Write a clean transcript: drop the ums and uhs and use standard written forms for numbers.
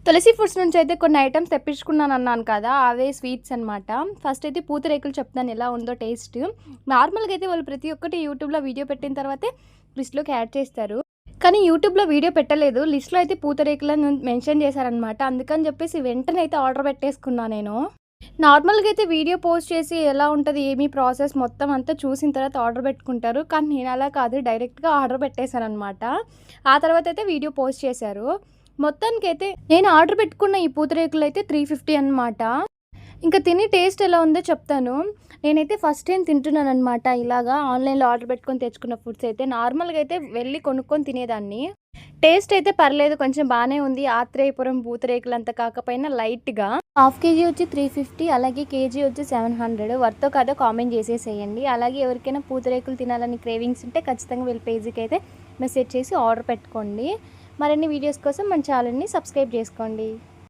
తులసి foods నుంచి అయితే కొన్ని ఐటమ్స్ తెప్పించుకున్నాను అన్నాను కదా! అవే స్వీట్స్ అనమాట. ఫస్ట్ అయితే పూతరేకులు చెప్తాను ఎలా ఉందో టేస్ట్. నార్మల్‌గా అయితే వాళ్ళు ప్రతి ఒక్కటి యూట్యూబ్‌లో వీడియో పెట్టిన తర్వాతే లిస్ట్‌లోకి యాడ్ చేస్తారు. కానీ యూట్యూబ్‌లో వీడియో పెట్టలేదు. లిస్ట్‌లో అయితే పూతరేకులని మెన్షన్ చేశారనమాట. అందుకని చెప్పేసి వెంటనే అయితే ఆర్డర్ పెట్టేసుకున్నా నేను. నార్మల్‌గా అయితే వీడియో పోస్ట్ చేసి ఎలా ఉంటది, ఏమి ప్రాసెస్ మొత్తం అంతా చూసిన తర్వాత ఆర్డర్ పెట్టుకుంటారు. కానీ నేను అలా కాదు డైరెక్ట్‌గా ఆర్డర్ పెట్టేసాననమాట. ఆ తర్వాత అయితే వీడియో పోస్ట్ చేశారు. మొత్తానికైతే నేను ఆర్డర్ పెట్టుకున్న ఈ పూతరేకులైతే 350 అనమాట. ఇంక తిని టేస్ట్ ఎలా ఉందో చెప్తాను. నేనైతే ఫస్ట్ టైమ్ తింటున్నాననమాట ఇలాగా ఆన్‌లైన్‌లో ఆర్డర్ పెట్టుకొని తెచ్చుకున్న ఫుడ్స్ అయితే. నార్మల్‌గా అయితే వెళ్లి కొనుక్కొని తినేదాన్ని. టేస్ట్ అయితే పర్లేదు కొంచెం బానే ఉంది. ఆత్రేయపురం పూతరేకులంత కాకపోయినా లైట్‌గా. హాఫ్ కేజీ వచ్చి 350 అలాగే కేజీ వచ్చి 700 వర్తో కాదో కామెంట్ చేసేసేయండి. అలాగే ఎవరికైనా పూతరేకులు తినాలని క్రేవింగ్స్ ఉంటే ఖచ్చితంగా వీళ్ళ పేజీకైతే మెసేజ్ చేసి ఆర్డర్ పెట్టుకోండి. మరిన్ని వీడియోస్ కోసం మన ఛానల్‌ని సబ్స్క్రైబ్ చేసుకోండి.